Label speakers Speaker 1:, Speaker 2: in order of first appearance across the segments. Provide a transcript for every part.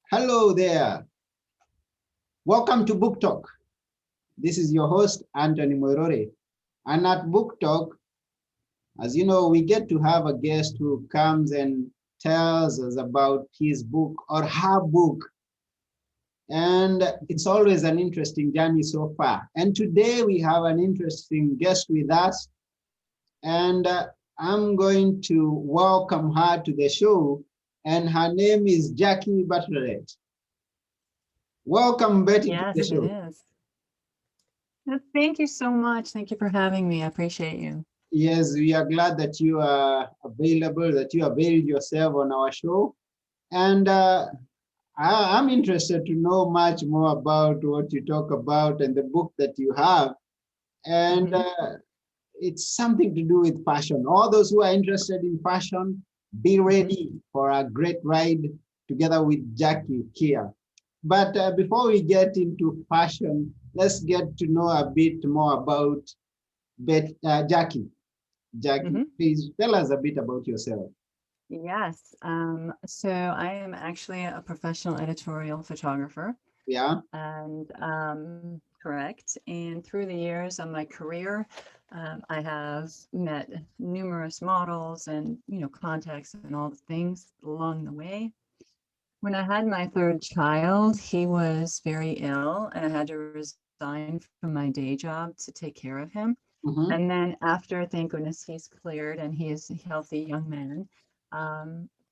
Speaker 1: Hello there. Welcome to Book Talk. This is your host, Anthony Moirore. And at Book Talk, as you know, we get to have a guest who comes and tells us about his book or her book. And it's always an interesting journey so far. And today we have an interesting guest with us. And I'm going to welcome her to the show. And her name is Jackie Bartolette. Welcome, Betty, to the
Speaker 2: Yes, it
Speaker 1: show.
Speaker 2: is. Thank you so much. Thank you for having me. I appreciate you.
Speaker 1: Yes, we are glad that you are available, that you availed yourself on our show. And I'm interested to know much more about what you talk about and the book that you have. And
Speaker 2: hmm
Speaker 1: it's something to do with fashion. All those who are interested in fashion, be
Speaker 2: hmm
Speaker 1: ready for a great ride together with Jackie here. But before we get into fashion, let's get to know a bit more about Jackie. Jackie,
Speaker 2: hmm
Speaker 1: please tell us a bit about yourself.
Speaker 2: Yes. So I am actually a professional editorial photographer,
Speaker 1: Yeah.
Speaker 2: and correct. And through the years of my career, I have met numerous models and contacts and all the things along the way. When I had my third child, he was very ill, and I had to resign from my day job to take care of him. And
Speaker 1: Mm-hmm.
Speaker 2: then after, thank goodness, he's cleared and he is a healthy young man.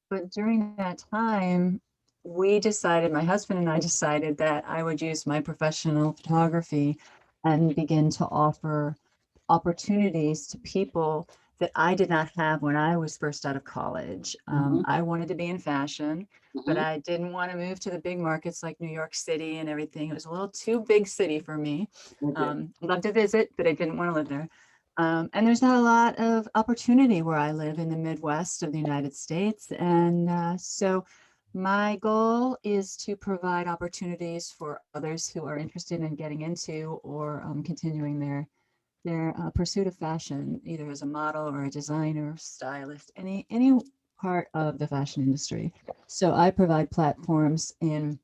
Speaker 2: But during that time, we decided, my husband and I decided that I would use my professional photography and begin to offer opportunities to people that I did not have when I was first out of college.
Speaker 1: Mm-hmm.
Speaker 2: I wanted to be in fashion, but
Speaker 1: Mm-hmm.
Speaker 2: I didn't want to move to the big markets like New York City and everything. It was a little too big city for me.
Speaker 1: Okay.
Speaker 2: Love to visit, but I didn't want to live there. And there's not a lot of opportunity where I live in the Midwest of the United States. And so my goal is to provide opportunities for others who are interested in getting into or continuing their pursuit of fashion, either as a model or a designer, stylist, any part of the fashion industry. So I provide platforms in.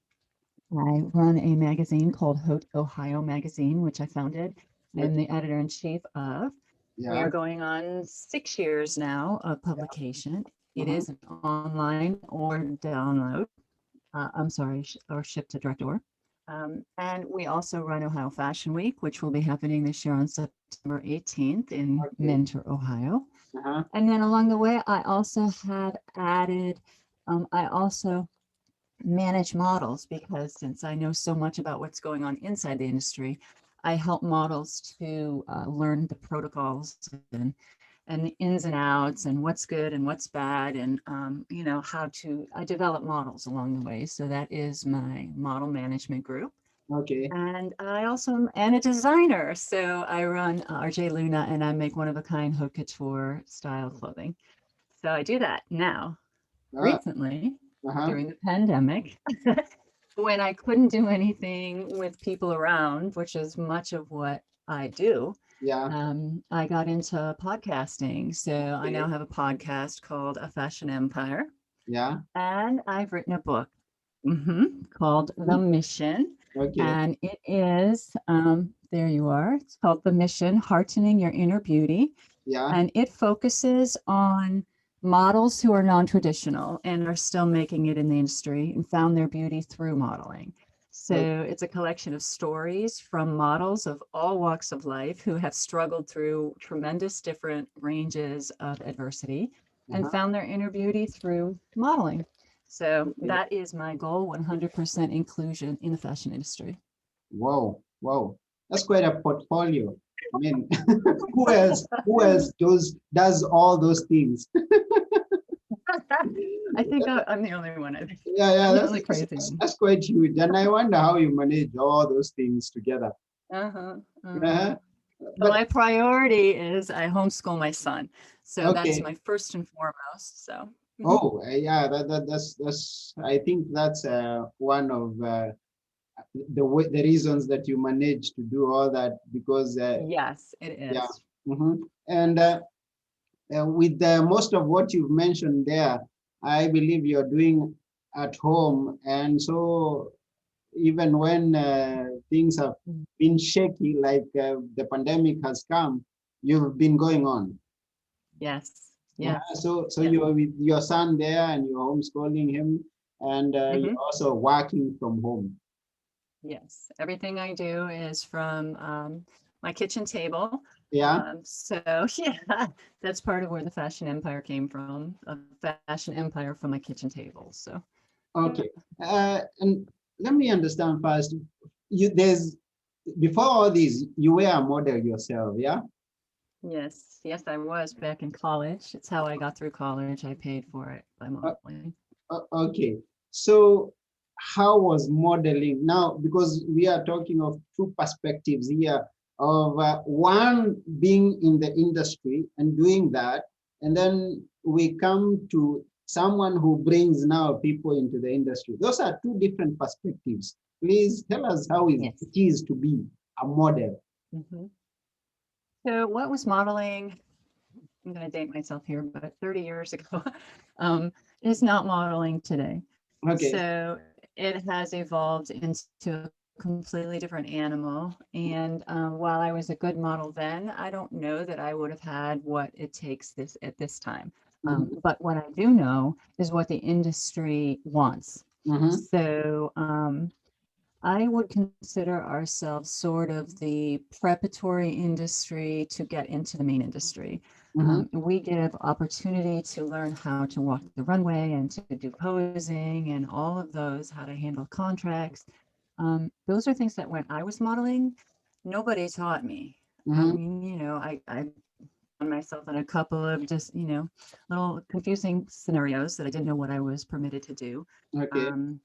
Speaker 2: I run a magazine called Hot Ohio Magazine, which I founded. I am
Speaker 1: Okay.
Speaker 2: the editor in chief of. We
Speaker 1: Yeah.
Speaker 2: are going on 6 years now of publication. It
Speaker 1: Mm-hmm.
Speaker 2: is an online or download. I'm sorry, or shipped to direct door. And we also run Ohio Fashion Week, which will be happening this year on September 18th in
Speaker 1: Okay.
Speaker 2: Mentor, Ohio.
Speaker 1: Uh-huh.
Speaker 2: And then along the way, I also have added, I also manage models because since I know so much about what's going on inside the industry, I help models to learn the protocols and the ins and outs and what's good and what's bad and how to. I develop models along the way. So that is my model management group.
Speaker 1: Okay.
Speaker 2: And I also am a designer. So I run RJ Luna and I make one of a kind haute couture style clothing. So I do that now.
Speaker 1: Ah,
Speaker 2: Recently,
Speaker 1: uh-huh.
Speaker 2: during the pandemic, when I couldn't do anything with people around, which is much of what I do,
Speaker 1: Yeah.
Speaker 2: I got into podcasting. So I
Speaker 1: Okay.
Speaker 2: now have a podcast called A Fashion Empire,
Speaker 1: Yeah.
Speaker 2: and I've written a book called The
Speaker 1: Mhm.
Speaker 2: Mission.
Speaker 1: Okay.
Speaker 2: And it is, there you are, it's called The Mission Heartening Your Inner Beauty.
Speaker 1: Yeah.
Speaker 2: And it focuses on models who are non-traditional and are still making it in the industry and found their beauty through modeling. So
Speaker 1: Okay.
Speaker 2: it's a collection of stories from models of all walks of life who have struggled through tremendous different ranges of adversity and
Speaker 1: Uh-huh.
Speaker 2: found their inner beauty through modeling. So
Speaker 1: Okay.
Speaker 2: that is my goal, 100% inclusion in the fashion industry.
Speaker 1: Wow. Wow. That's quite a portfolio. I mean, who else does all those things?
Speaker 2: I think I'm the only one. I think
Speaker 1: Yeah,
Speaker 2: I'm
Speaker 1: yeah,
Speaker 2: the
Speaker 1: that's,
Speaker 2: only
Speaker 1: that's
Speaker 2: crazy
Speaker 1: that's
Speaker 2: one.
Speaker 1: that's quite huge. And I wonder how you manage all those things together.
Speaker 2: Uh-huh. Uh-huh.
Speaker 1: Uh-huh.
Speaker 2: So
Speaker 1: But
Speaker 2: my priority is I homeschool my son. So that's
Speaker 1: okay.
Speaker 2: my first and foremost. So mhm.
Speaker 1: Oh, yeah, that's I think that's one of the reasons that you manage to do all that because
Speaker 2: Yes, it
Speaker 1: yeah.
Speaker 2: is.
Speaker 1: Hmm. And with most of what you've mentioned there, I believe you're doing. at home, and so even when things have
Speaker 2: Mm.
Speaker 1: been shaky, like the pandemic has come, you've been going on.
Speaker 2: Yes,
Speaker 1: Yeah.
Speaker 2: yes,
Speaker 1: So
Speaker 2: yes.
Speaker 1: you're with your son there, and you're homeschooling him, and
Speaker 2: Hmm.
Speaker 1: you're also working from home.
Speaker 2: Yes, everything I do is from my kitchen table.
Speaker 1: Yeah.
Speaker 2: So yeah, that's part of where the fashion empire came from, a fashion empire from my kitchen table. So yeah.
Speaker 1: Okay. And let me understand first. There's before all this, you were a model yourself, yeah?
Speaker 2: Yes, yes, I was back in college. It's how I got through college. I paid for it by
Speaker 1: Uh,
Speaker 2: modeling.
Speaker 1: okay. So how was modeling now? Because we are talking of two perspectives here of one being in the industry and doing that, and then we come to someone who brings now people into the industry. Those are two different perspectives. Please tell us how
Speaker 2: Yes.
Speaker 1: it is to be a model.
Speaker 2: Hmm. So what was modeling? I'm going to date myself here, but 30 years ago, um, is not modeling today.
Speaker 1: Okay.
Speaker 2: So it has evolved into a completely different animal. And while I was a good model then, I don't know that I would have had what it takes this at this time.
Speaker 1: Mm-hmm.
Speaker 2: But what I do know is what the industry wants.
Speaker 1: Mm-hmm.
Speaker 2: So I would consider ourselves sort of the preparatory industry to get into the main industry.
Speaker 1: Mm-hmm.
Speaker 2: We give opportunity to learn how to walk the runway and to do posing and all of those, how to handle contracts. Those are things that when I was modeling, nobody taught me. I
Speaker 1: Mm-hmm.
Speaker 2: mean, I found myself in a couple of just, little confusing scenarios that I didn't know what I was permitted to do.
Speaker 1: Okay.
Speaker 2: Um,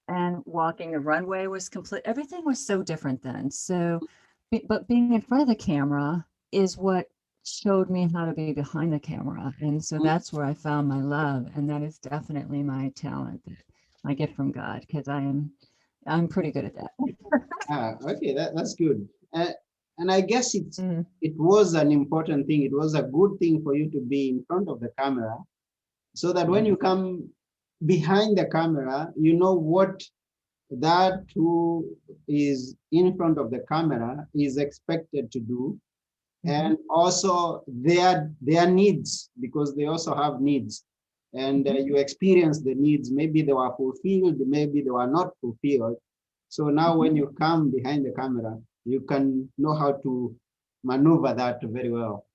Speaker 2: and walking the runway was complete, everything was so different then. So, but being in front of the camera is what showed me how to be behind the camera. And so that's where I found my love. And that is definitely my talent, my gift from God, because I'm pretty good at that.
Speaker 1: Okay, that's good. And I guess
Speaker 2: Mm,
Speaker 1: it was an important thing. It was a good thing for you to be in front of the camera, so that when
Speaker 2: yes.
Speaker 1: you come behind the camera, you know what that who is in front of the camera is expected to do,
Speaker 2: Hmm.
Speaker 1: and also their needs, because they also have needs, and
Speaker 2: Hmm.
Speaker 1: you experience the needs. Maybe they were fulfilled, maybe they were not fulfilled. So now
Speaker 2: Hmm.
Speaker 1: when you come behind the camera, you can know how to maneuver that very well.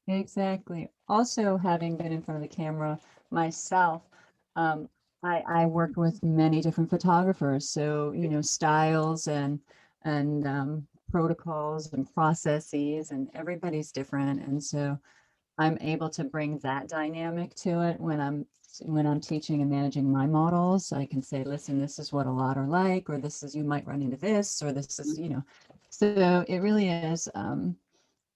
Speaker 2: Exactly. Also, having been in front of the camera myself, um, I worked with many different photographers. So, styles and protocols and processes, and everybody's different. And so I'm able to bring that dynamic to it when I'm teaching and managing my models. I can say, listen, this is what a lot are like, or this is you might run into this, or this is, so it really is.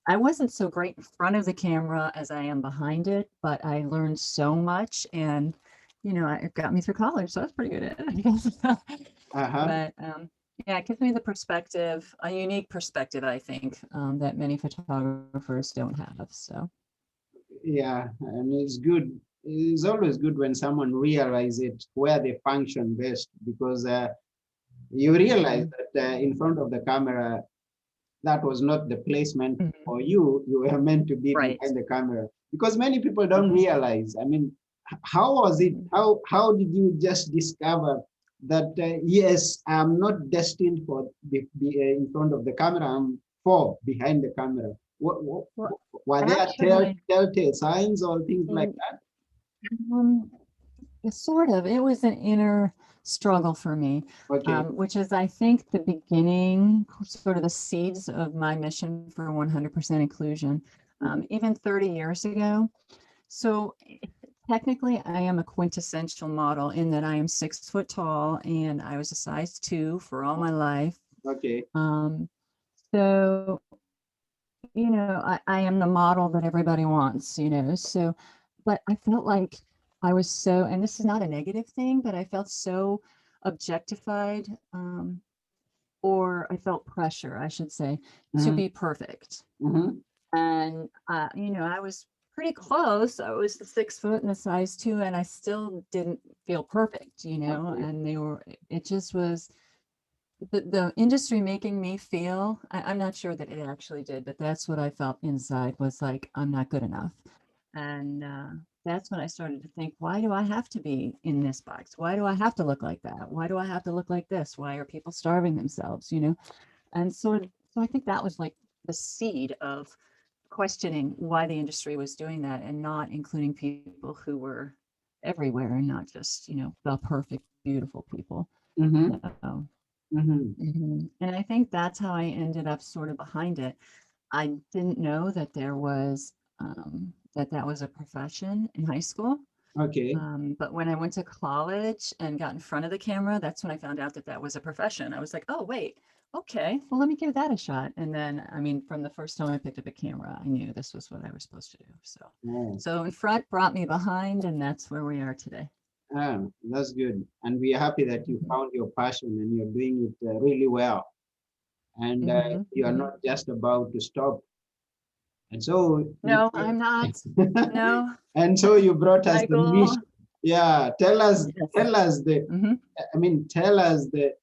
Speaker 2: I wasn't so great in front of the camera as I am behind it, but I learned so much and, it got me through college. So I was pretty good at it, I guess.
Speaker 1: Uh-huh.
Speaker 2: But yeah, it gives me the perspective, a unique perspective, I think, that many photographers don't have. So,
Speaker 1: Yeah, and it's good. It's always good when someone realizes it where they function best, because you realize
Speaker 2: mhm,
Speaker 1: that in front of the camera, that was not the placement
Speaker 2: mhm,
Speaker 1: for you. You were meant to be
Speaker 2: right.
Speaker 1: behind the camera, because many people don't
Speaker 2: Mhm,
Speaker 1: realize. I mean, how was it?
Speaker 2: mhm.
Speaker 1: How did you just discover that yes, I'm not destined for be in front of the camera. I'm for behind the camera. What
Speaker 2: Well,
Speaker 1: were there
Speaker 2: actually,
Speaker 1: telltale signs or things like
Speaker 2: mm,
Speaker 1: that?
Speaker 2: um, sort of. It was an inner struggle for me,
Speaker 1: Okay.
Speaker 2: which is, I think, the beginning, sort of the seeds of my mission for 100% inclusion,
Speaker 1: Mhm.
Speaker 2: even 30 years ago. So technically, I am a quintessential model in that I am 6 foot tall and I was a size 2 for all my life.
Speaker 1: Okay.
Speaker 2: Um, so, I am the model that everybody wants, so, but I felt like I was so, and this is not a negative thing, but I felt so objectified, or I felt pressure, I should say, to
Speaker 1: Hmm.
Speaker 2: be perfect.
Speaker 1: Hmm.
Speaker 2: And, I was pretty close. I was a 6 foot and a size 2, and I still didn't feel perfect, you know,
Speaker 1: Okay.
Speaker 2: and it just was the industry making me feel, I'm not sure that it actually did, but that's what I felt inside was like, I'm not good enough. And that's when I started to think, why do I have to be in this box? Why do I have to look like that? Why do I have to look like this? Why are people starving themselves, you know? And so I think that was like the seed of questioning why the industry was doing that and not including people who were everywhere and not just, you know, the perfect, beautiful people.
Speaker 1: Mm-hmm.
Speaker 2: So,
Speaker 1: Mm-hmm.
Speaker 2: and I think that's how I ended up sort of behind it. I didn't know that there was that was a profession in high school.
Speaker 1: Okay.
Speaker 2: But when I went to college and got in front of the camera, that's when I found out that that was a profession. I was like, oh, wait, okay, well, let me give that a shot. And then, I mean, from the first time I picked up a camera, I knew this was what I was supposed to do. So,
Speaker 1: Oh,
Speaker 2: so in front brought me behind, and that's where we are today.
Speaker 1: ah, that's good. And we are happy that you
Speaker 2: Mhm.
Speaker 1: found your passion and you're doing it really well. And
Speaker 2: Mhm,
Speaker 1: you are
Speaker 2: mhm.
Speaker 1: not just about to stop. And so you
Speaker 2: No, I'm not. No,
Speaker 1: and so you brought us
Speaker 2: my
Speaker 1: the
Speaker 2: goal.
Speaker 1: mission. Yeah,
Speaker 2: Yes.
Speaker 1: tell us the
Speaker 2: Mhm.
Speaker 1: I mean tell us the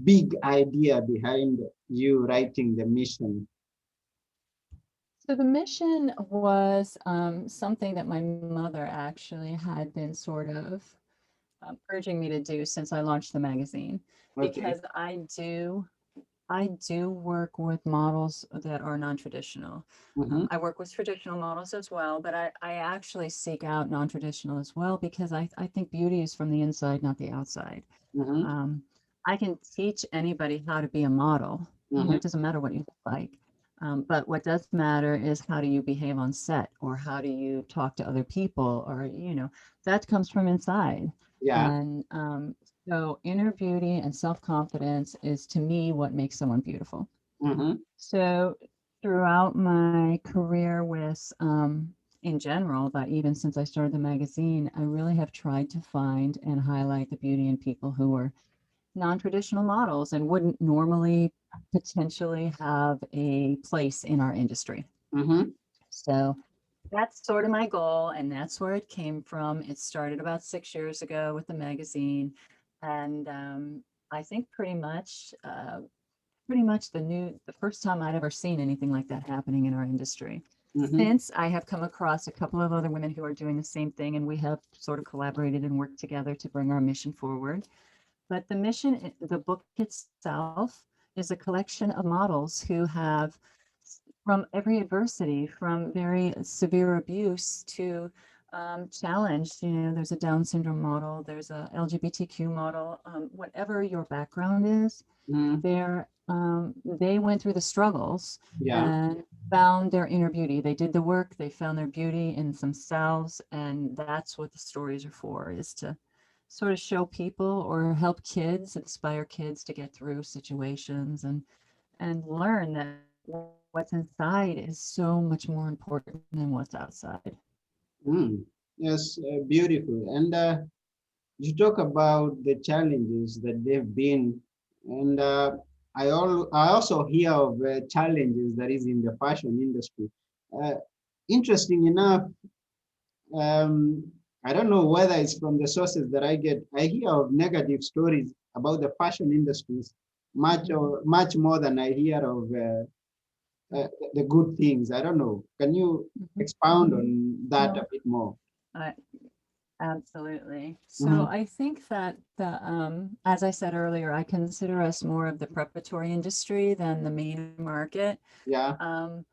Speaker 1: big idea behind you writing the mission.
Speaker 2: So the mission was something that my mother actually had been sort of urging me to do since I launched the magazine,
Speaker 1: Okay.
Speaker 2: because I do work with models that are non-traditional.
Speaker 1: Mm-hmm.
Speaker 2: I work with traditional models as well, but I actually seek out non-traditional as well because I think beauty is from the inside, not the outside.
Speaker 1: Mm-hmm.
Speaker 2: Um, I can teach anybody how to be a model. You know,
Speaker 1: Mm-hmm.
Speaker 2: it doesn't matter what you look like. But what does matter is how do you behave on set or how do you talk to other people or, you know, that comes from inside.
Speaker 1: Yeah.
Speaker 2: And so inner beauty and self-confidence is to me what makes someone beautiful.
Speaker 1: Mm-hmm.
Speaker 2: So throughout my career with, in general, but even since I started the magazine, I really have tried to find and highlight the beauty in people who are non-traditional models and wouldn't normally potentially have a place in our industry.
Speaker 1: Mm-hmm.
Speaker 2: So that's sort of my goal, and that's where it came from. It started about 6 years ago with the magazine, and I think pretty much the first time I'd ever seen anything like that happening in our industry.
Speaker 1: Mm-hmm.
Speaker 2: Since I have come across a couple of other women who are doing the same thing, and we have sort of collaborated and worked together to bring our mission forward. But the mission, the book itself is a collection of models who have, from every adversity, from very severe abuse to challenged. You know, there's a Down syndrome model, there's a LGBTQ model, whatever your background is,
Speaker 1: Mm-hmm.
Speaker 2: they went through the struggles
Speaker 1: Yeah.
Speaker 2: and found their inner beauty. They did the work, they found their beauty in themselves, and that's what the stories are for, is to sort of show people or help kids, inspire kids to get through situations and learn that what's inside is so much more important than what's outside.
Speaker 1: Mm. Yes, beautiful. And you talk about the challenges that they've been, and I also hear of challenges that is in the fashion industry. Uh, Interesting enough, um, I don't know whether it's from the sources that I get. I hear of negative stories about the fashion industries
Speaker 2: Mhm,
Speaker 1: much more than I hear of the good things. I don't know. Can you
Speaker 2: mhm,
Speaker 1: expound
Speaker 2: mhm.
Speaker 1: on that a
Speaker 2: No,
Speaker 1: bit more?
Speaker 2: I, absolutely. So
Speaker 1: Mm-hmm.
Speaker 2: I think that as I said earlier, I consider us more of the preparatory industry than the main market.
Speaker 1: Yeah.
Speaker 2: Um,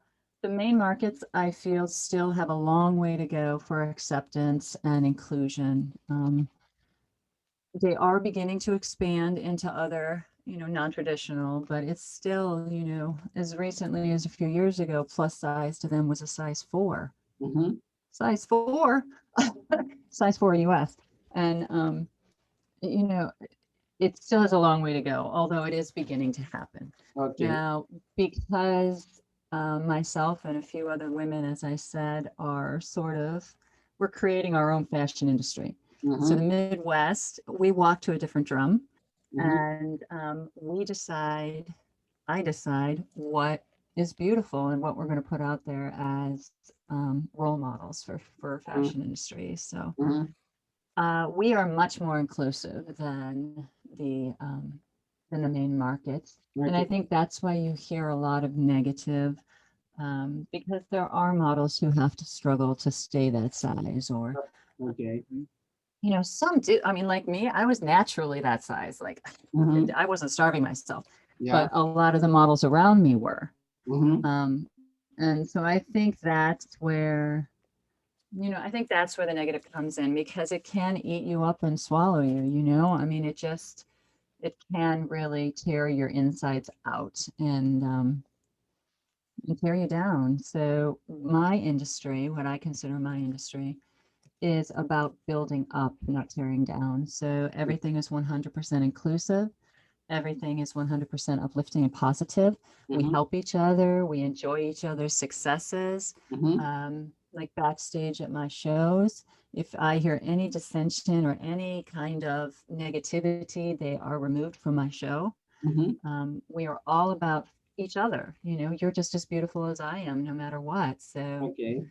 Speaker 2: the main markets, I feel, still have a long way to go for acceptance and inclusion. They are beginning to expand into other, you know, non-traditional, but it's still, you know, as recently as a few years ago, plus size to them was a size 4.
Speaker 1: Mm-hmm.
Speaker 2: Size 4, size 4 US. And you know, it still has a long way to go, although it is beginning to happen.
Speaker 1: Okay.
Speaker 2: Now, because myself and a few other women, as I said, are sort of, we're creating our own fashion industry. So the
Speaker 1: Mm-hmm.
Speaker 2: Midwest, we walk to a different drum
Speaker 1: Mm-hmm.
Speaker 2: and I decide what is beautiful and what we're going to put out there as role models for
Speaker 1: Mhm,
Speaker 2: fashion industry. So
Speaker 1: mhm.
Speaker 2: we are much more inclusive than the main markets, and I
Speaker 1: Okay.
Speaker 2: think that's why you hear a lot of negative because there are models who have to struggle to stay that size or
Speaker 1: Okay.
Speaker 2: some do. I mean, like me, I was naturally that size. Like,
Speaker 1: Mhm.
Speaker 2: I wasn't starving myself, but
Speaker 1: Yeah.
Speaker 2: a lot of the models around me were.
Speaker 1: Mhm.
Speaker 2: And so I think that's where, I think that's where the negative comes in because it can eat you up and swallow you. I mean, it can really tear your insides out and tear you down. So my industry, what I consider my industry, is about building up, not tearing down. So everything is 100% inclusive. Everything is 100% uplifting and positive. We
Speaker 1: Mhm.
Speaker 2: help each other. We enjoy each other's successes.
Speaker 1: Mhm.
Speaker 2: Like backstage at my shows, if I hear any dissension or any kind of negativity, they are removed from my show.
Speaker 1: Mhm.
Speaker 2: We are all about each other. You're just as beautiful as I am, no matter what. So
Speaker 1: Okay.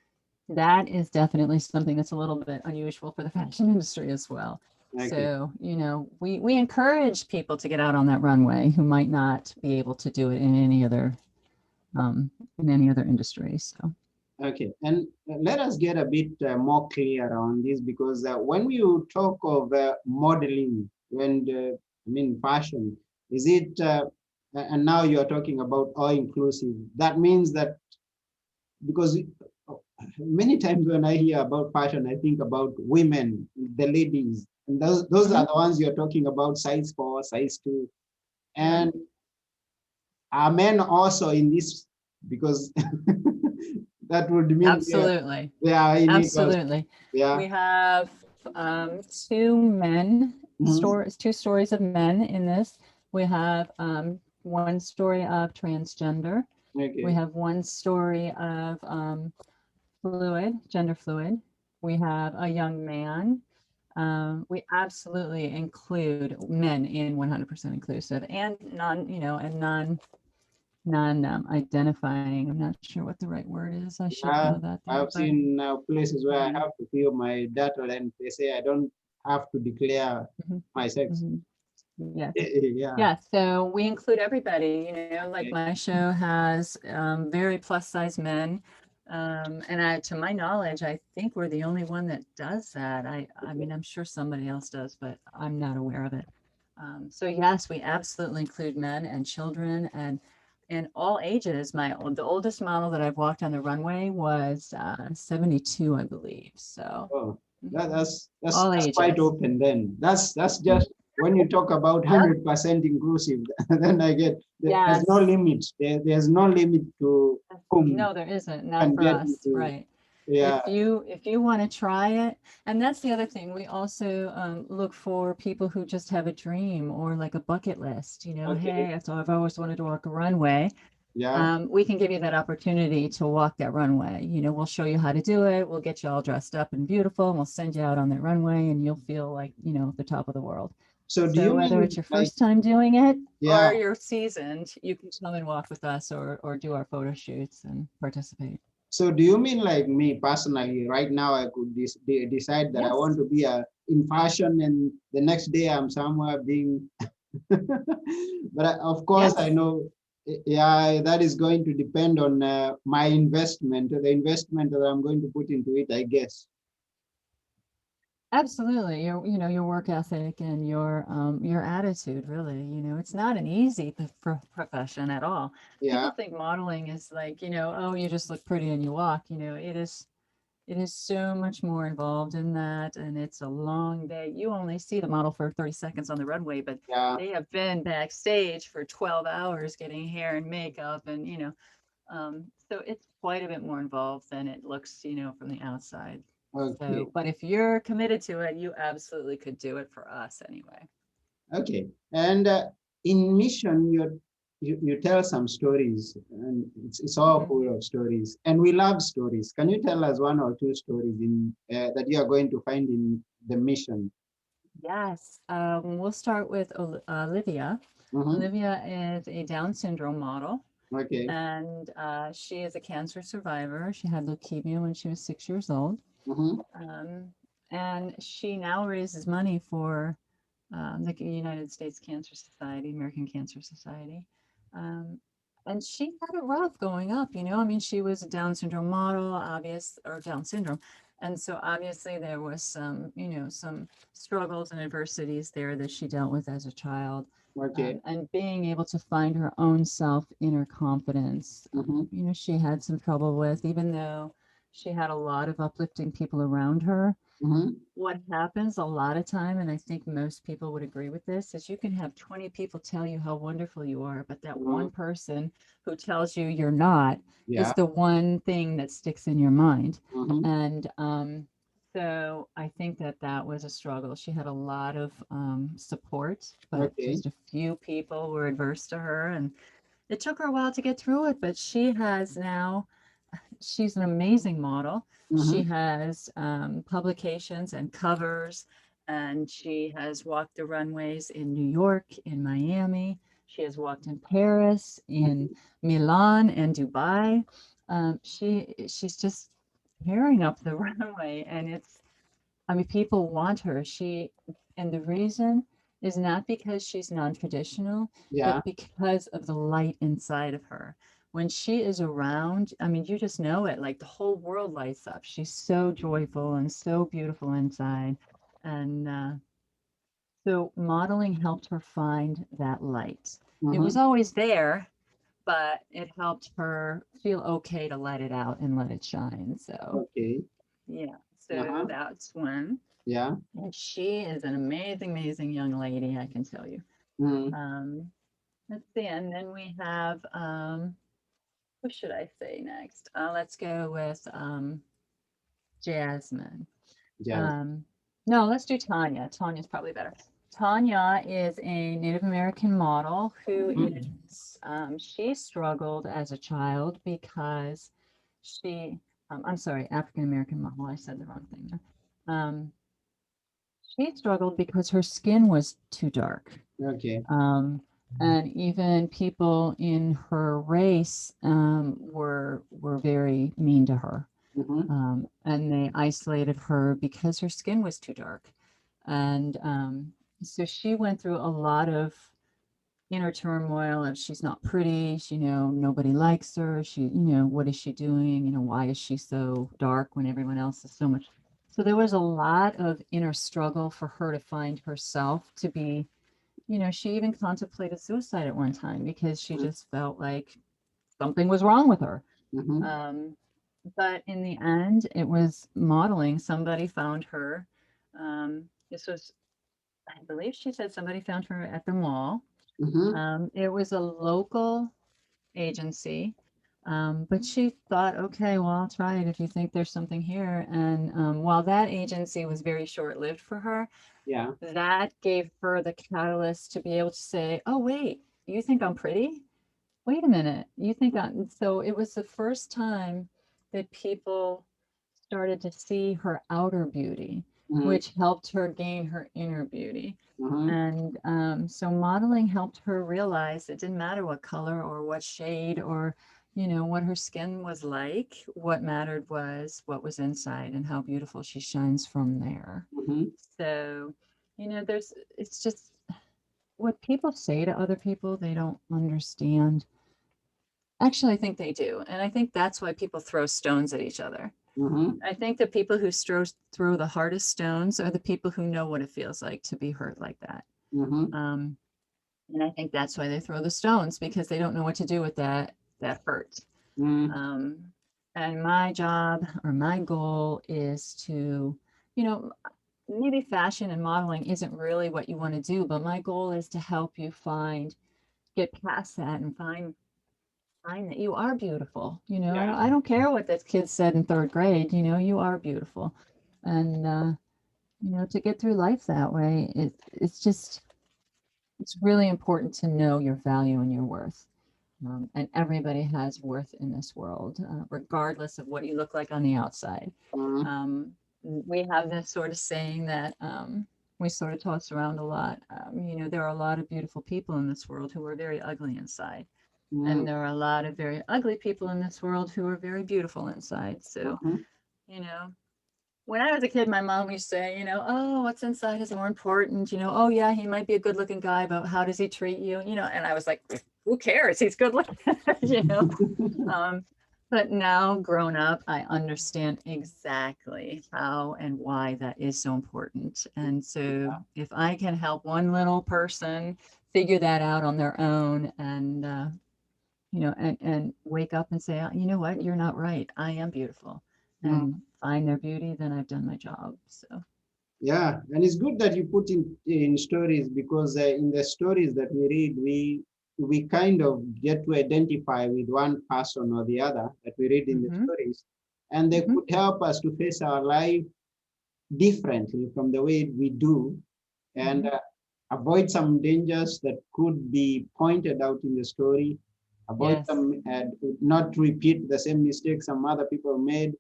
Speaker 2: that is definitely something that's a little bit unusual for the fashion industry as well.
Speaker 1: Okay.
Speaker 2: So, we encourage people to get out on that runway who might not be able to do it um, in any other industry. So,
Speaker 1: Okay. And let us get a bit more clear on this because when you talk of modeling, I mean fashion, is it? And now you are talking about all inclusive. That means that because many times when I hear about fashion, I think about women, the ladies, and those are
Speaker 2: mhm,
Speaker 1: the ones you're talking about, size 4, size 2.
Speaker 2: yeah,
Speaker 1: And are men also in this? Because that would mean
Speaker 2: absolutely.
Speaker 1: they are in it also.
Speaker 2: Absolutely.
Speaker 1: Yeah.
Speaker 2: We have
Speaker 1: Mhm.
Speaker 2: two stories of men in this. We have one story of transgender. We
Speaker 1: Okay.
Speaker 2: have one story of gender fluid. We have a young man. We absolutely include men in 100% inclusive and non identifying. I'm not sure what the right word is. I should know
Speaker 1: Yeah,
Speaker 2: that though.
Speaker 1: I've
Speaker 2: But
Speaker 1: seen places where I
Speaker 2: um,
Speaker 1: have to fill my data and they say I don't have to declare
Speaker 2: mhm,
Speaker 1: my sex.
Speaker 2: mhm. Yes.
Speaker 1: Yeah.
Speaker 2: Yeah, so we include everybody, like
Speaker 1: Okay.
Speaker 2: my show has very plus size men. And to my knowledge, I think we're the only one that does that. I mean, I'm sure somebody else does, but I'm not aware of it. So yes, we absolutely include men and children and all ages. The oldest model that I've walked on the runway was 72, I believe. So
Speaker 1: Oh,
Speaker 2: mhm, all
Speaker 1: that's quite
Speaker 2: ages.
Speaker 1: open then. That's just when you talk about
Speaker 2: Yep.
Speaker 1: 100% inclusive, then I get there's no
Speaker 2: Yes.
Speaker 1: limit. There's no limit to whom
Speaker 2: No, there isn't, not
Speaker 1: can
Speaker 2: for
Speaker 1: get
Speaker 2: us,
Speaker 1: into.
Speaker 2: right.
Speaker 1: Yeah.
Speaker 2: If you want to try it, and that's the other thing, we also look for people who just have a dream or like a bucket list,
Speaker 1: Okay.
Speaker 2: hey, so I've always wanted to walk a runway.
Speaker 1: Yeah.
Speaker 2: We can give you that opportunity to walk that runway. We'll show you how to do it. We'll get you all dressed up and beautiful, and we'll send you out on that runway, and you'll feel like, the top of the world.
Speaker 1: So do
Speaker 2: So
Speaker 1: you
Speaker 2: whether
Speaker 1: mean
Speaker 2: it's your
Speaker 1: like
Speaker 2: first time doing it or
Speaker 1: yeah?
Speaker 2: you're seasoned, you can come and walk with us or do our photo shoots and participate.
Speaker 1: So do you mean like me personally? Right now, I could decide that I want
Speaker 2: Yes,
Speaker 1: to be in fashion, and the next day I'm somewhere being. But of course, I
Speaker 2: yes,
Speaker 1: know, yeah, that is going to depend on my investment, the investment that I'm going to put into it, I guess.
Speaker 2: absolutely. Your work ethic and your attitude, really. It's not an easy profession at all. People
Speaker 1: Yeah.
Speaker 2: think modeling is like, oh, you just look pretty and you walk. It is so much more involved in that, and it's a long day. You only see the model for 30 seconds on the runway, but
Speaker 1: Yeah.
Speaker 2: they have been backstage for 12 hours getting hair and makeup, and so it's quite a bit more involved than it looks, from the outside.
Speaker 1: Okay.
Speaker 2: So, but if you're committed to it, you absolutely could do it for us anyway.
Speaker 1: Okay. And in mission, you tell some stories, and it's all
Speaker 2: Mhm.
Speaker 1: full of stories, and we love stories. Can you tell us one or two stories in that you are going to find in the mission?
Speaker 2: Yes, we'll start with Olivia.
Speaker 1: Mm-hmm.
Speaker 2: Olivia is a Down syndrome model.
Speaker 1: Okay.
Speaker 2: And she is a cancer survivor. She had leukemia when she was 6 years old.
Speaker 1: Mm-hmm.
Speaker 2: Um, and she now raises money for the United States Cancer Society, American Cancer Society. Um, and she had it rough going up, you know. I mean, she was a Down syndrome model, or Down syndrome. And so obviously there was some, some struggles and adversities there that she dealt with as a child.
Speaker 1: Okay.
Speaker 2: And being able to find her own self, inner confidence,
Speaker 1: Mm-hmm.
Speaker 2: she had some trouble with, even though she had a lot of uplifting people around her.
Speaker 1: Mm-hmm.
Speaker 2: What happens a lot of time, and I think most people would agree with this, is you can have 20 people tell you how wonderful you are, but that
Speaker 1: Mm-hmm.
Speaker 2: one person who tells you you're not is
Speaker 1: Yeah.
Speaker 2: the one thing that sticks in your mind.
Speaker 1: Mm-hmm.
Speaker 2: And so I think that that was a struggle. She had a lot of support, but
Speaker 1: Okay.
Speaker 2: just a few people were adverse to her, and it took her a while to get through it, but she's an amazing model. She
Speaker 1: Mm-hmm.
Speaker 2: has publications and covers, and she has walked the runways in New York, in Miami. She has walked in Paris, in Milan, and Dubai. She's just tearing up the runway, and I mean, people want her. And the reason is not because she's non-traditional,
Speaker 1: Yeah.
Speaker 2: but because of the light inside of her. When she is around, I mean, you just know it, like the whole world lights up. She's so joyful and so beautiful inside. And so modeling helped her find that light. It was
Speaker 1: Mm-hmm.
Speaker 2: always there, but it helped her feel okay to let it out and let it shine. So,
Speaker 1: Okay.
Speaker 2: yeah, so
Speaker 1: Uh-huh.
Speaker 2: that's one.
Speaker 1: Yeah.
Speaker 2: And she is an amazing, amazing young lady, I can tell you.
Speaker 1: Mm-hmm.
Speaker 2: Um, let's see, and then we have, who should I say next? Let's go with Jasmine.
Speaker 1: Jazz.
Speaker 2: Um, no, let's do Tanya. Tanya's probably better. Tanya is a Native American model who
Speaker 1: Mm-hmm.
Speaker 2: she struggled as a child because I'm sorry, African American model. I said the wrong thing there. She struggled because her skin was too dark.
Speaker 1: Okay.
Speaker 2: Um, and even people in her race were very mean to her.
Speaker 1: Mm-hmm.
Speaker 2: And they isolated her because her skin was too dark. And so she went through a lot of inner turmoil of she's not pretty, nobody likes her. What is she doing? Why is she so dark when everyone else is so much? So there was a lot of inner struggle for her to find herself to be, she even contemplated suicide at one time because she just felt like something was wrong with her.
Speaker 1: Mm-hmm.
Speaker 2: Um, but in the end, it was modeling. Somebody found her. This was, I believe she said somebody found her at the mall.
Speaker 1: Mm-hmm.
Speaker 2: It was a local agency, but she thought, okay, well, I'll try it if you think there's something here. And while that agency was very short lived for her,
Speaker 1: Yeah.
Speaker 2: that gave her the catalyst to be able to say, oh, wait, you think I'm pretty? Wait a minute, you think I'm. So it was the first time that people started to see her outer beauty,
Speaker 1: Mm-hmm.
Speaker 2: which helped her gain her inner beauty.
Speaker 1: Mm-hmm.
Speaker 2: And so modeling helped her realize it didn't matter what color or what shade or, what her skin was like. What mattered was what was inside and how beautiful she shines from there.
Speaker 1: Mm-hmm.
Speaker 2: So, it's just what people say to other people, they don't understand. Actually, I think they do. And I think that's why people throw stones at each other.
Speaker 1: Mm-hmm.
Speaker 2: I think the people who throw the hardest stones are the people who know what it feels like to be hurt like that.
Speaker 1: Mm-hmm.
Speaker 2: Um, and I think that's why they throw the stones because they don't know what to do with that hurt.
Speaker 1: Mm-hmm.
Speaker 2: Um, and my job or my goal is to, you know, maybe fashion and modeling isn't really what you want to do, but my goal is to help you get past that and find that you are beautiful.
Speaker 1: Yeah.
Speaker 2: I don't care what this kid said in third grade, you are beautiful. And, to get through life that way, it's really important to know your value and your worth. And everybody has worth in this world, regardless of what you look like on the outside.
Speaker 1: Mm-hmm.
Speaker 2: We have this sort of saying that we sort of toss around a lot. There are a lot of beautiful people in this world who are very ugly inside.
Speaker 1: Mm,
Speaker 2: And there are a lot of very ugly people in this world who are very beautiful inside. So,
Speaker 1: mhm.
Speaker 2: you know, when I was a kid, my mom used to say, oh, what's inside is more important. Oh, yeah, he might be a good looking guy, but how does he treat you? And I was like, who cares? He's good looking, you know. Um, but now, grown up, I understand exactly how and why that is so important. And so, if I can help one little person figure that out on their own and wake up and say, you know what, you're not right. I am beautiful,
Speaker 1: Mm.
Speaker 2: and find their beauty, then I've done my job. So,
Speaker 1: Yeah, and it's good that you put in stories because in the stories that we read, we kind of get to identify with one person or the other that we read in the
Speaker 2: hmm
Speaker 1: stories, and they
Speaker 2: hmm
Speaker 1: could help us to face our life differently from the way we do, and
Speaker 2: hmm
Speaker 1: avoid some dangers that could be pointed out in the story, avoid
Speaker 2: yes,
Speaker 1: some, not repeat the same mistakes some other people made,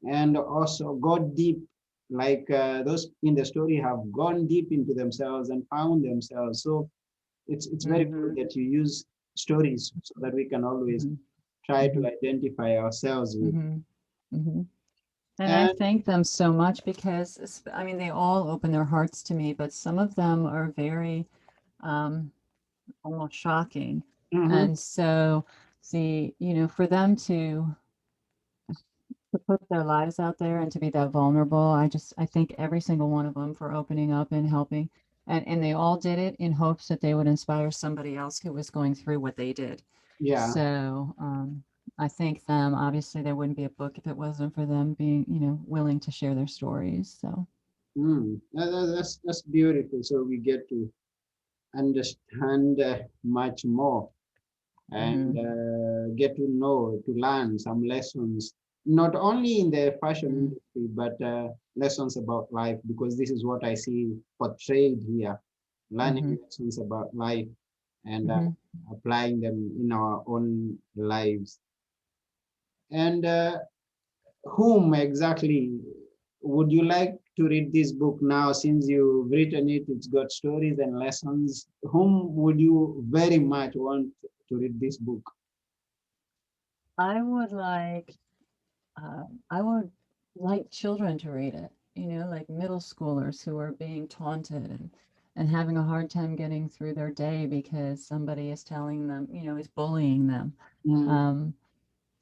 Speaker 1: and also go deep, like those in the story have gone deep into themselves and found themselves. So it's very good
Speaker 2: hmm
Speaker 1: that you use stories so that we can always
Speaker 2: hmm
Speaker 1: try to
Speaker 2: hmm
Speaker 1: identify ourselves with.
Speaker 2: hmm hmm And I
Speaker 1: And
Speaker 2: thank them so much because, I mean, they all open their hearts to me, but some of them are very um, almost shocking.
Speaker 1: mhm,
Speaker 2: And so, for them to put their lives out there and to be that vulnerable, I thank every single one of them for opening up and helping. And they all did it in hopes that they would inspire somebody else who was going through what they did.
Speaker 1: yeah,
Speaker 2: So I thank them. Obviously, there wouldn't be a book if it wasn't for them being, willing to share their stories. So,
Speaker 1: that's beautiful. So we get to understand much more and
Speaker 2: hmm
Speaker 1: get to know, to learn some lessons, not only in the fashion
Speaker 2: hmm
Speaker 1: industry, but lessons about life, because this is what I see portrayed here, learning
Speaker 2: hmm
Speaker 1: lessons about life and
Speaker 2: hmm
Speaker 1: applying them in our own lives. And whom exactly would you like to read this book now? Since you've written it, it's got stories and lessons. Whom would you very much want to read this book?
Speaker 2: I would like I would like children to read it, like middle schoolers who are being taunted and having a hard time getting through their day because somebody is telling them, is bullying them.
Speaker 1: Mm,
Speaker 2: Um,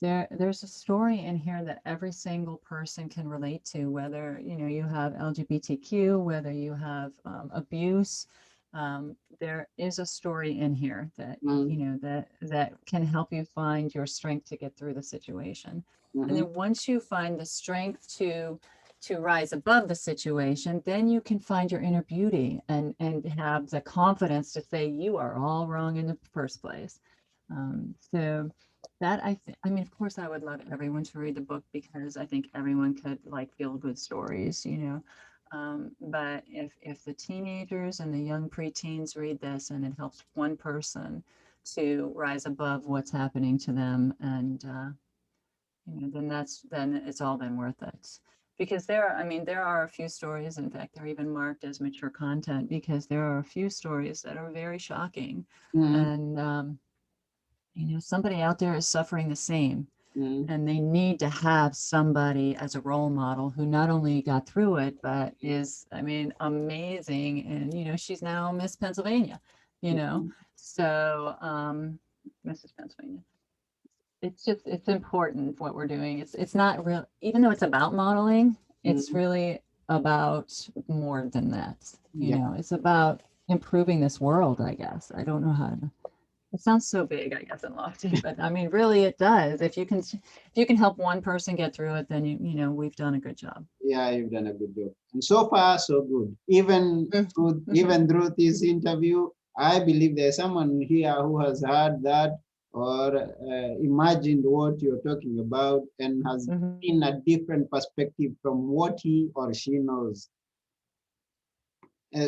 Speaker 2: there's a story in here that every single person can relate to, whether, you have LGBTQ, whether you have abuse. There is a story in here that,
Speaker 1: mm,
Speaker 2: that can help you find your strength to get through the situation. And
Speaker 1: mhm,
Speaker 2: then once you find the strength to rise above the situation, then you can find your inner beauty and have the confidence to say you are all wrong in the first place. So that I mean, of course, I would love everyone to read the book because I think everyone could like feel good stories, but if the teenagers and the young preteens read this and it helps one person to rise above what's happening to them, and then it's all been worth it. Because there are a few stories. In fact, they're even marked as mature content because there are a few stories that are very shocking,
Speaker 1: mm,
Speaker 2: and somebody out there is suffering the same,
Speaker 1: mm.
Speaker 2: and they need to have somebody as a role model who not only got through it but is, I mean, amazing. And she's now Miss Pennsylvania, so Mrs. Pennsylvania. It's important what we're doing. It's not real, even though it's about modeling, it's
Speaker 1: Mm,
Speaker 2: really about more than that.
Speaker 1: yeah,
Speaker 2: It's about improving this world, I guess. I don't know how to, it sounds so big, I guess, and lofty, but I mean, really, it does. If you can help one person get through it, then we've done a good job.
Speaker 1: yeah, you've done a good job. And so far, so good. Even through this interview, I believe there's someone here who has heard that or imagined what you're talking about and has
Speaker 2: Mhm.
Speaker 1: seen a different perspective from what he or she knows.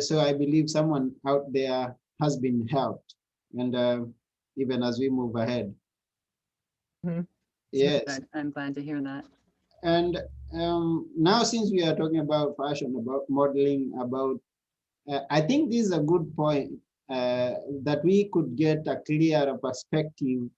Speaker 1: So I believe someone out there has been helped. And even as we move ahead,
Speaker 2: Mhm. So
Speaker 1: yes.
Speaker 2: good. I'm glad to hear that.
Speaker 1: And now, since we are talking about fashion, about modeling, about I think this is a good point that we could get a clearer perspective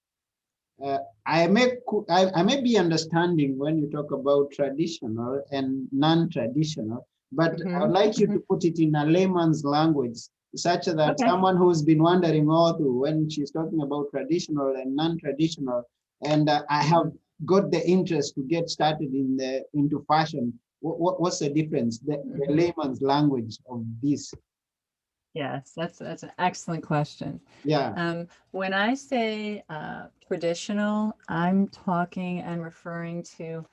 Speaker 1: I may be understanding when you talk about traditional and non-traditional, but I would
Speaker 2: Mhm,
Speaker 1: like you to
Speaker 2: mhm.
Speaker 1: put it in a layman's language, such that
Speaker 2: Okay.
Speaker 1: someone who's been wondering all through when she's talking about traditional and non-traditional, and I have
Speaker 2: Mhm,
Speaker 1: got the interest to get started in the into fashion. What's the difference? The
Speaker 2: mhm.
Speaker 1: layman's language of this.
Speaker 2: Yes, that's an excellent question.
Speaker 1: Yeah.
Speaker 2: When I say traditional, I'm talking and referring to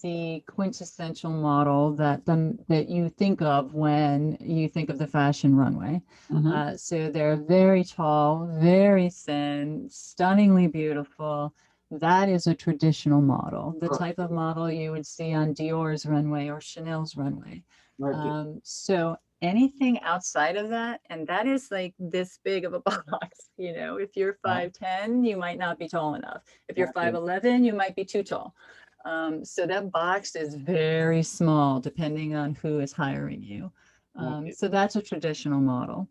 Speaker 2: the quintessential model that you think of when you think of the fashion runway.
Speaker 1: Mm-hmm.
Speaker 2: So they're very tall, very thin, stunningly beautiful. That is a traditional model, the type of model you would see on Dior's runway or Chanel's runway.
Speaker 1: Okay.
Speaker 2: So anything outside of that, and that is like this big of a box, if you're
Speaker 1: Yeah.
Speaker 2: 5'10", you might not be tall enough. If you're
Speaker 1: Okay.
Speaker 2: 5'11", you might be too tall. So that box is very small depending on who is hiring you.
Speaker 1: Okay.
Speaker 2: So that's a traditional model.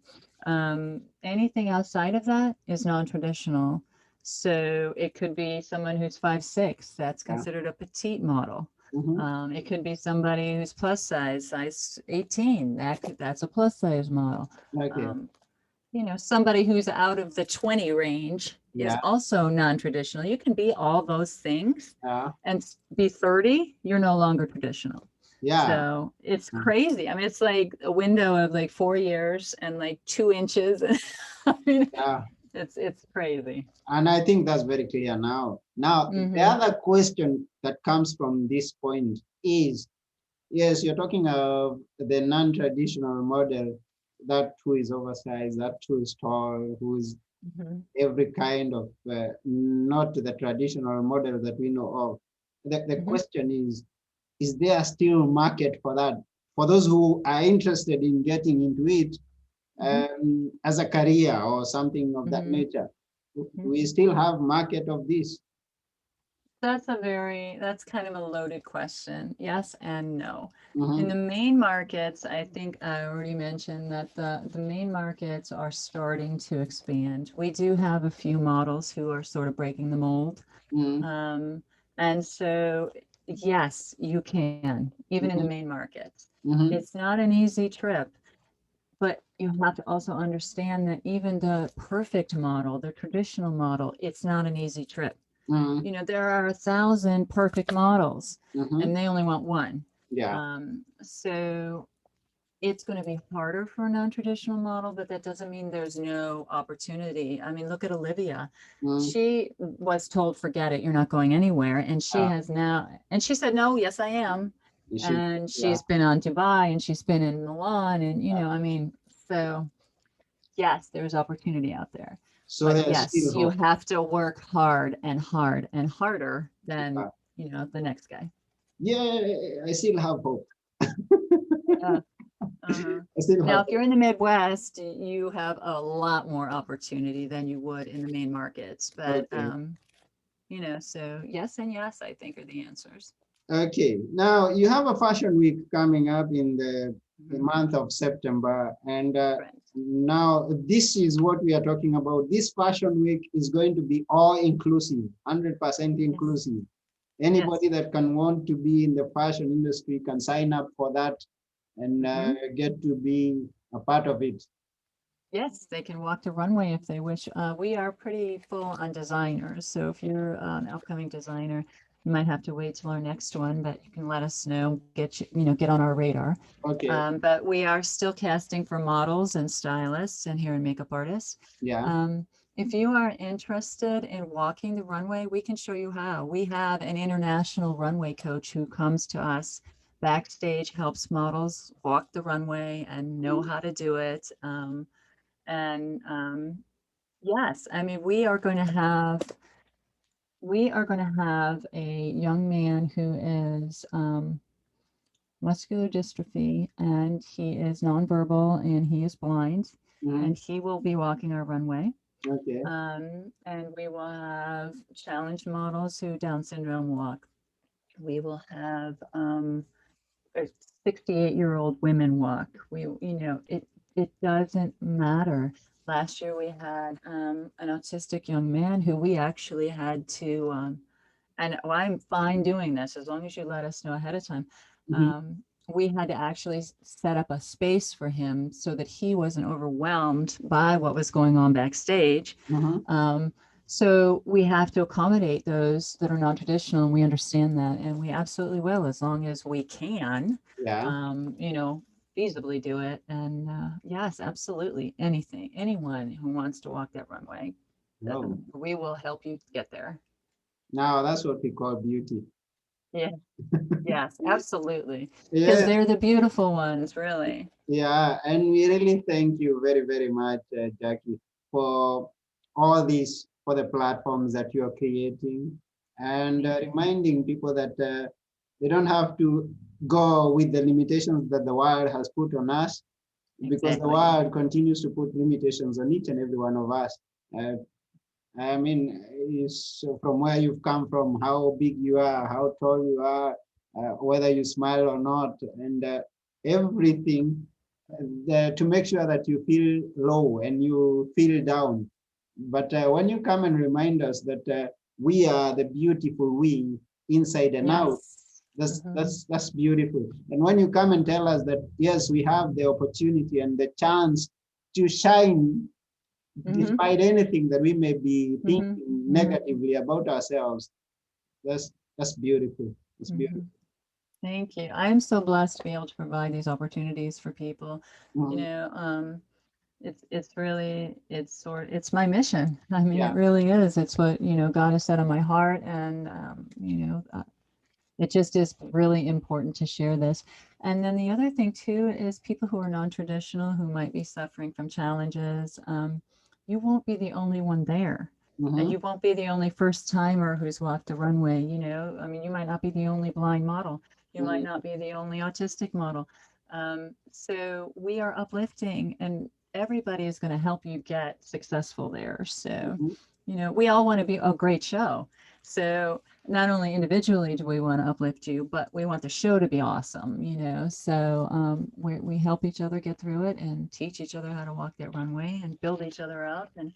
Speaker 2: Anything outside of that is non-traditional. So it could be someone who's 5'6", that's
Speaker 1: Yeah.
Speaker 2: considered a petite model.
Speaker 1: Mm-hmm.
Speaker 2: It could be somebody who's plus size 18. That's a plus size model.
Speaker 1: Okay.
Speaker 2: Um, somebody who's out of the 20 range is
Speaker 1: Yeah.
Speaker 2: also non-traditional. You can be all those things
Speaker 1: Yeah.
Speaker 2: and be 30, you're no longer traditional.
Speaker 1: Yeah.
Speaker 2: So it's crazy. I mean, it's like a window of like 4 years and like 2 inches. I mean,
Speaker 1: Yeah.
Speaker 2: it's crazy.
Speaker 1: And I think that's very clear now. Now, the
Speaker 2: Hmm.
Speaker 1: other question that comes from this point is, yes, you're talking of the non-traditional model, that who is oversized, that who is tall, who is
Speaker 2: Hmm.
Speaker 1: every kind of, not the traditional model that we know of. The
Speaker 2: Hmm.
Speaker 1: question is there still market for that? For those who are interested in getting into it,
Speaker 2: Hmm.
Speaker 1: as a career or something of that
Speaker 2: Hmm.
Speaker 1: nature. Do we still have market of this?
Speaker 2: That's kind of a loaded question. Yes and no. In
Speaker 1: Mm-hmm.
Speaker 2: the main markets, I think I already mentioned that the main markets are starting to expand. We do have a few models who are sort of breaking the mold.
Speaker 1: Mm-hmm.
Speaker 2: Um, and so, yes, you can, even in the
Speaker 1: Mm-hmm.
Speaker 2: main markets.
Speaker 1: Mm-hmm.
Speaker 2: It's not an easy trip, but you have to also understand that even the perfect model, the traditional model, it's not an easy trip.
Speaker 1: Mm-hmm.
Speaker 2: There are 1,000 perfect models
Speaker 1: Mm-hmm.
Speaker 2: and they only want one.
Speaker 1: Yeah.
Speaker 2: So it's going to be harder for a non-traditional model, but that doesn't mean there's no opportunity. I mean, look at Olivia.
Speaker 1: Mm-hmm.
Speaker 2: She was told, forget it, you're not going anywhere. And she
Speaker 1: Yeah.
Speaker 2: has now, and she said, no, yes, I am.
Speaker 1: You should.
Speaker 2: And
Speaker 1: Yeah.
Speaker 2: she's been on Dubai and she's been in Milan. And, I mean, so yes, there's opportunity out there.
Speaker 1: So
Speaker 2: But
Speaker 1: there's
Speaker 2: yes,
Speaker 1: still
Speaker 2: you
Speaker 1: hope.
Speaker 2: have to work hard and hard and harder than,
Speaker 1: Yeah.
Speaker 2: the next guy.
Speaker 1: Yeah, I still have hope.
Speaker 2: Yeah. Uh-huh.
Speaker 1: I still
Speaker 2: Now,
Speaker 1: have
Speaker 2: if you're
Speaker 1: hope.
Speaker 2: in the Midwest, you have a lot more opportunity than you would in the main markets. But,
Speaker 1: Okay.
Speaker 2: so yes and yes, I think are the answers.
Speaker 1: Okay. Now you have a fashion week coming up in the
Speaker 2: Mhm.
Speaker 1: month of September, and
Speaker 2: Right.
Speaker 1: now this is what we are talking about. This fashion week is going to be all inclusive, 100%
Speaker 2: Yes.
Speaker 1: inclusive.
Speaker 2: Yes.
Speaker 1: Anybody that can want to be in the fashion industry can sign up for that and
Speaker 2: Hmm.
Speaker 1: get to be a part of it.
Speaker 2: Yes, they can walk the runway if they wish. We are pretty full on designers, so if you're an upcoming designer, you might have to wait till our next one, but you can let us know, get on our radar.
Speaker 1: Okay.
Speaker 2: But we are still casting for models and stylists and hair and makeup artists.
Speaker 1: Yeah.
Speaker 2: Um, if you are interested in walking the runway, we can show you how. We have an international runway coach who comes to us backstage, helps models walk the runway and know how to do it. And yes, I mean, we are going to have a young man who is muscular dystrophy, and he is nonverbal and he is blind,
Speaker 1: Mhm.
Speaker 2: and he will be walking our runway.
Speaker 1: Okay.
Speaker 2: And we will have challenge models who Down syndrome walk. We will have 68-year-old women walk. It doesn't matter. Last year we had an autistic young man who we actually had to, and I'm fine doing this as long as you let us know ahead of time.
Speaker 1: Mhm.
Speaker 2: Um, we had to actually set up a space for him so that he wasn't overwhelmed by what was going on backstage.
Speaker 1: Mhm.
Speaker 2: Um, so we have to accommodate those that are non-traditional, and we understand that, and we absolutely will as long as we can,
Speaker 1: Yeah.
Speaker 2: you know, feasibly do it. And yes, absolutely, anything, anyone who wants to walk that runway,
Speaker 1: Oh,
Speaker 2: we will help you get there.
Speaker 1: now that's what we call beauty.
Speaker 2: Yeah. Yes, absolutely. Because
Speaker 1: Yeah.
Speaker 2: they're the beautiful ones, really.
Speaker 1: Yeah, and we really thank you very, very much, Jackie, for all these, for the platforms that you are creating and
Speaker 2: Thank you.
Speaker 1: reminding people that they don't have to go with the limitations that the world has put on us, because the
Speaker 2: Exactly.
Speaker 1: world continues to put limitations on each and every one of us. Uh, I mean, is from where you've come from, how big you are, how tall you are, whether you smile or not, and everything to make sure that you feel low and you feel down. But when you come and remind us that we are the beautiful we inside and out,
Speaker 2: Yes.
Speaker 1: that's
Speaker 2: Hmm.
Speaker 1: that's that's beautiful. And when you come and tell us that yes, we have the opportunity and the chance to shine
Speaker 2: Hmm.
Speaker 1: despite anything that we may be
Speaker 2: Hmm.
Speaker 1: thinking
Speaker 2: Hmm.
Speaker 1: negatively about ourselves. That's beautiful. That's
Speaker 2: Hmm.
Speaker 1: beautiful.
Speaker 2: Thank you. I am so blessed to be able to provide these opportunities for people. You
Speaker 1: Mhm.
Speaker 2: know, it's really it's my mission. I mean, it
Speaker 1: Yeah.
Speaker 2: really is. It's what, God has set on my heart, and it just is really important to share this. And then the other thing too is people who are non-traditional who might be suffering from challenges. You won't be the only one there. And
Speaker 1: Hmm.
Speaker 2: you won't be the only first timer who's walked the runway. I mean, you might not be the only blind model. You might
Speaker 1: Hmm.
Speaker 2: not be the only autistic model. So we are uplifting, and everybody is going to help you get successful there. So,
Speaker 1: Hmm.
Speaker 2: we all want to be a great show. So not only individually do we want to uplift you, but we want the show to be awesome. So we help each other get through it and teach each other how to walk that runway and build each other up. And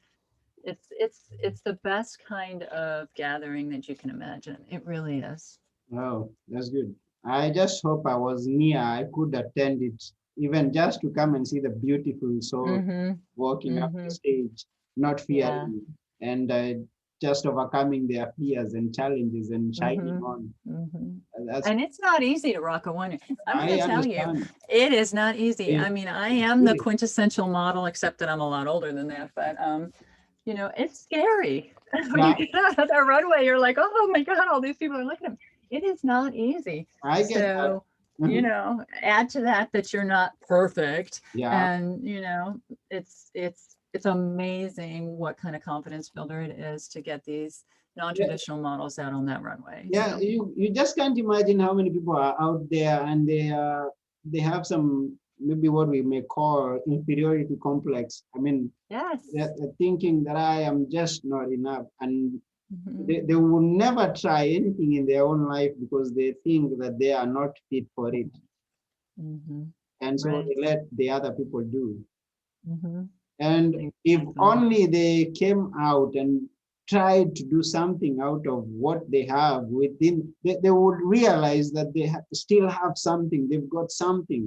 Speaker 2: it's the best kind of gathering that you can imagine. It really is.
Speaker 1: Oh, that's good. I just hope I was near. I could attend it, even just to come and see the beautiful soul
Speaker 2: Mm-hmm.
Speaker 1: walking up the
Speaker 2: Mm-hmm.
Speaker 1: stage, not
Speaker 2: Yeah.
Speaker 1: fearing, and just overcoming their fears and challenges and shining
Speaker 2: Mm-hmm.
Speaker 1: on.
Speaker 2: Mm-hmm.
Speaker 1: That's
Speaker 2: And it's not easy to rock a one. I'm going
Speaker 1: I
Speaker 2: to tell you,
Speaker 1: understand.
Speaker 2: it is not easy. I
Speaker 1: It,
Speaker 2: mean, I am the
Speaker 1: really.
Speaker 2: quintessential model, except that I'm a lot older than that. But it's scary. When you
Speaker 1: Yeah,
Speaker 2: get out of that runway, you're like, oh my God, all these people are looking at me. It is not easy.
Speaker 1: I get that.
Speaker 2: So,
Speaker 1: Mhm.
Speaker 2: add to that you're not perfect.
Speaker 1: Yeah.
Speaker 2: And, it's amazing what kind of confidence builder it is to get these
Speaker 1: Yeah,
Speaker 2: non-traditional models out on that runway.
Speaker 1: yeah,
Speaker 2: So,
Speaker 1: you just can't imagine how many people are out there and they have some maybe what we may call inferiority complex. I mean,
Speaker 2: yes.
Speaker 1: they're thinking that I am just not enough, and
Speaker 2: Hmm.
Speaker 1: they will never try anything in their own life because they think that they are not fit for it,
Speaker 2: Hmm.
Speaker 1: and so
Speaker 2: Right.
Speaker 1: they let the other people do.
Speaker 2: Hmm.
Speaker 1: And if
Speaker 2: Exactly.
Speaker 1: only they came out and tried to do something out of what they have within, they would realize that they still have something, they've got something.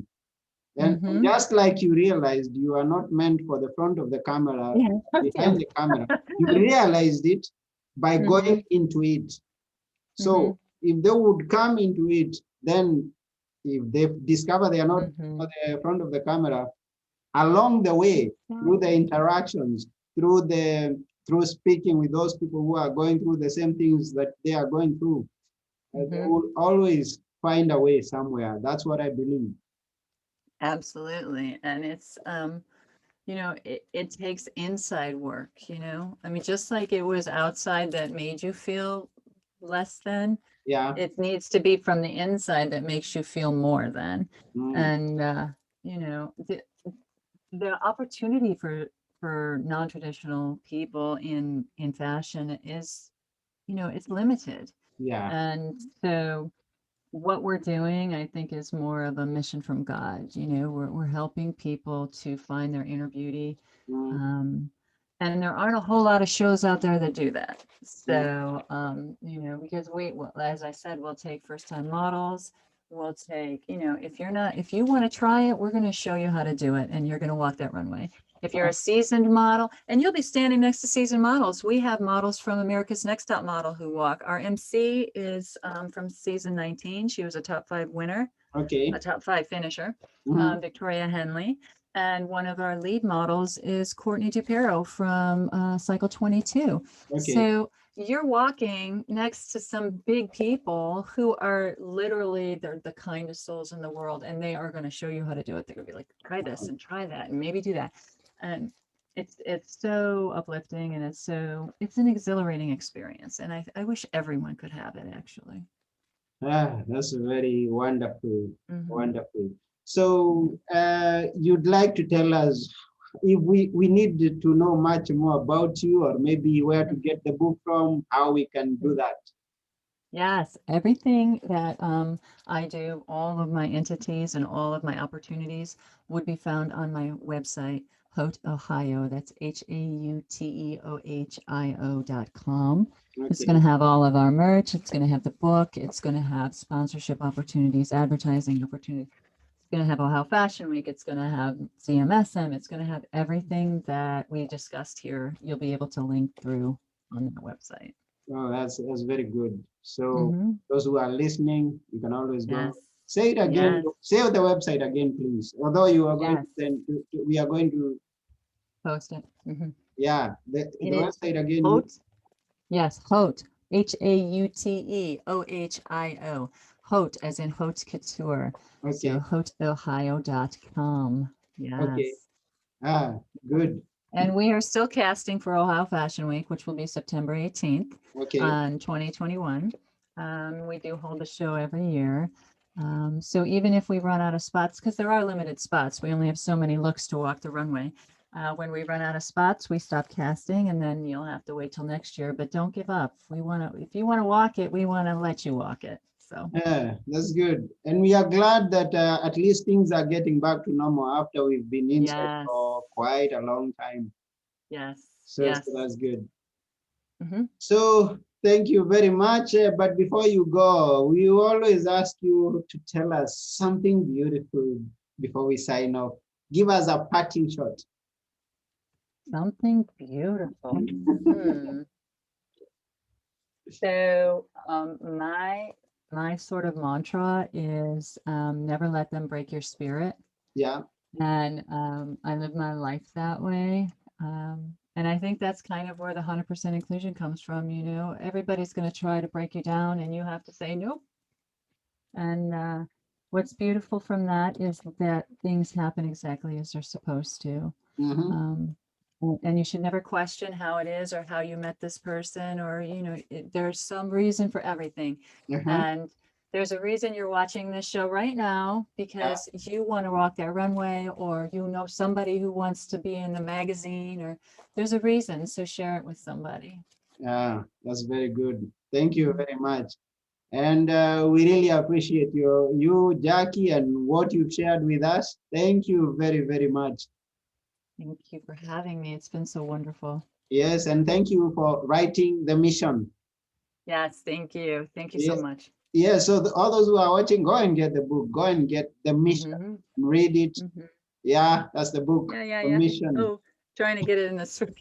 Speaker 1: And
Speaker 2: Hmm.
Speaker 1: just like you realized you are not meant for the front of the camera,
Speaker 2: Yeah.
Speaker 1: behind the camera, you realized it by
Speaker 2: Hmm.
Speaker 1: going into it.
Speaker 2: Hmm.
Speaker 1: So if they would come into it, then if they discover they are not
Speaker 2: Hmm.
Speaker 1: for the front of the camera, along the way through the
Speaker 2: Exactly.
Speaker 1: interactions through speaking with those people who are going through the same things that they are going through, they
Speaker 2: Hmm.
Speaker 1: will always find a way somewhere. That's what I believe.
Speaker 2: Absolutely. And it takes inside work. I mean, just like it was outside that made you feel less than,
Speaker 1: Yeah.
Speaker 2: it needs to be from the inside that makes you feel more than.
Speaker 1: Mm.
Speaker 2: And, the opportunity for non-traditional people in fashion is, it's limited.
Speaker 1: Yeah.
Speaker 2: And so what we're doing, I think, is more of a mission from God. You know, we're helping people to find their inner beauty.
Speaker 1: Mm,
Speaker 2: Um, and there aren't a whole lot of shows out there that do that.
Speaker 1: mm,
Speaker 2: So, you know, because well, as I said, we'll take first time models. We'll take, you know, if you want to try it, we're going to show you how to do it and you're going to walk that runway. If you're a seasoned model, and you'll be standing next to seasoned models, we have models from America's Next Top Model who walk. Our MC is from season 19. She was a top 5 winner,
Speaker 1: okay.
Speaker 2: a top 5 finisher,
Speaker 1: Mhm.
Speaker 2: Victoria Henley. And one of our lead models is Courtney DuPero from Cycle 22.
Speaker 1: Okay.
Speaker 2: So you're walking next to some big people who are literally, they're the kindest souls in the world, and they are going to show you how to do it. They're going to be like, try this and try that and maybe do that. And it's so uplifting, and it's an exhilarating experience. And I wish everyone could have it, actually.
Speaker 1: That's very wonderful,
Speaker 2: Mhm.
Speaker 1: wonderful. So you'd like to tell us if we need to know much more about you, or maybe where to get the book from, how we can do
Speaker 2: Mhm.
Speaker 1: that.
Speaker 2: Yes, everything that I do, all of my entities and all of my opportunities would be found on my website, Haute Ohio. That's HAUTEOHIO.com. It's going
Speaker 1: Okay.
Speaker 2: to have all of our merch. It's going to have the book. It's going to have sponsorship opportunities, advertising opportunities. It's going to have Ohio Fashion Week. It's going to have CMSM. It's going to have everything that we discussed here. You'll be able to link through on the website.
Speaker 1: Oh, that's very good. So
Speaker 2: Hmm.
Speaker 1: those who are listening, you can always go.
Speaker 2: Yes.
Speaker 1: Say it again.
Speaker 2: Yes.
Speaker 1: Say the website again, please. Although you are going to
Speaker 2: Yes.
Speaker 1: send, we are going to,
Speaker 2: Post it.
Speaker 1: yeah,
Speaker 2: It
Speaker 1: the
Speaker 2: is
Speaker 1: website again.
Speaker 2: Haute. Yes, Haute. HAUTEOHIO. Haute, as in haute couture. So
Speaker 1: Okay.
Speaker 2: HauteOhio.com.
Speaker 1: Okay.
Speaker 2: Yes.
Speaker 1: Good.
Speaker 2: And we are still casting for Ohio Fashion Week, which will be September 18th
Speaker 1: Okay.
Speaker 2: on 2021. We do hold a show every year. So even if we run out of spots, because there are limited spots, we only have so many looks to walk the runway. When we run out of spots, we stop casting, and then you'll have to wait till next year. But don't give up. If you want to walk it, we want to let you walk it. So
Speaker 1: Yeah, that's good. And we are glad that at least things are getting back to normal after we've been inside
Speaker 2: yes,
Speaker 1: for quite a long time.
Speaker 2: yes,
Speaker 1: So
Speaker 2: yes.
Speaker 1: that's good.
Speaker 2: Hmm.
Speaker 1: So thank you very much. But before you go, we always ask you to tell us something beautiful before we sign off. Give us a parting shot.
Speaker 2: Something beautiful. Hmm. So my sort of mantra is never let them break your spirit,
Speaker 1: Yeah.
Speaker 2: and I live my life that way. And I think that's kind of where the 100% inclusion comes from. You know, everybody's going to try to break you down, and you have to say nope. And what's beautiful from that is that things happen exactly as they're supposed to.
Speaker 1: Mm-hmm.
Speaker 2: And you should never question how it is or how you met this person, or, you know, there's some reason for everything.
Speaker 1: Uh-huh.
Speaker 2: And there's a reason you're watching this show right now,
Speaker 1: Yeah.
Speaker 2: because you want to walk that runway, or you know somebody who wants to be in the magazine, or there's a reason. So share it with somebody.
Speaker 1: Yeah. That's very good. Thank you
Speaker 2: Mhm.
Speaker 1: very much. And we really appreciate you, Jackie, and what you've shared with us. Thank you very, very much.
Speaker 2: Thank you for having me. It's been so wonderful.
Speaker 1: Yes, and thank you for writing the mission.
Speaker 2: Yes, thank you. Thank you so
Speaker 1: Yes,
Speaker 2: much.
Speaker 1: yes. So all those who are watching, go and get the book. Go and get the mission
Speaker 2: Hmm.
Speaker 1: and read it.
Speaker 2: Hmm.
Speaker 1: Yeah, that's the book,
Speaker 2: Yeah, yeah,
Speaker 1: the
Speaker 2: yeah.
Speaker 1: mission.
Speaker 2: Oh, trying to get it in the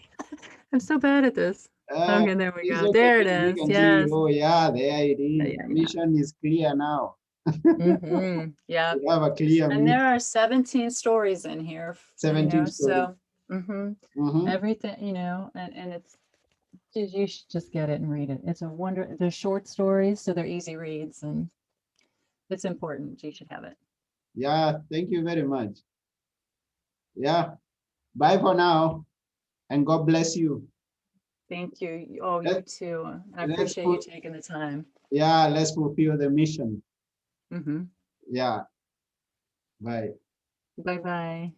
Speaker 2: I'm so bad at this.
Speaker 1: Uh,
Speaker 2: Okay, there we
Speaker 1: it's
Speaker 2: go.
Speaker 1: okay.
Speaker 2: There it
Speaker 1: We
Speaker 2: is.
Speaker 1: can see.
Speaker 2: Yes.
Speaker 1: Oh, yeah, there it
Speaker 2: Yeah,
Speaker 1: is.
Speaker 2: yeah,
Speaker 1: The
Speaker 2: yeah.
Speaker 1: mission is clear now.
Speaker 2: Yeah.
Speaker 1: We have a clear
Speaker 2: And
Speaker 1: mission.
Speaker 2: there are 17 stories in here, you
Speaker 1: 17
Speaker 2: know,
Speaker 1: stories.
Speaker 2: so hmm
Speaker 1: Mm-hmm.
Speaker 2: everything, you know, and it's you should just get it and read it. It's a wonder. They're short stories, so they're easy reads, and it's important. You should have it.
Speaker 1: Yeah, thank you very much. Yeah, bye for now, and God bless you.
Speaker 2: Thank you. Oh, you
Speaker 1: Let,
Speaker 2: too. I
Speaker 1: let's
Speaker 2: appreciate you
Speaker 1: put,
Speaker 2: taking the time.
Speaker 1: yeah, let's fulfill the mission.
Speaker 2: Hmm.
Speaker 1: Yeah, bye.
Speaker 2: Bye bye.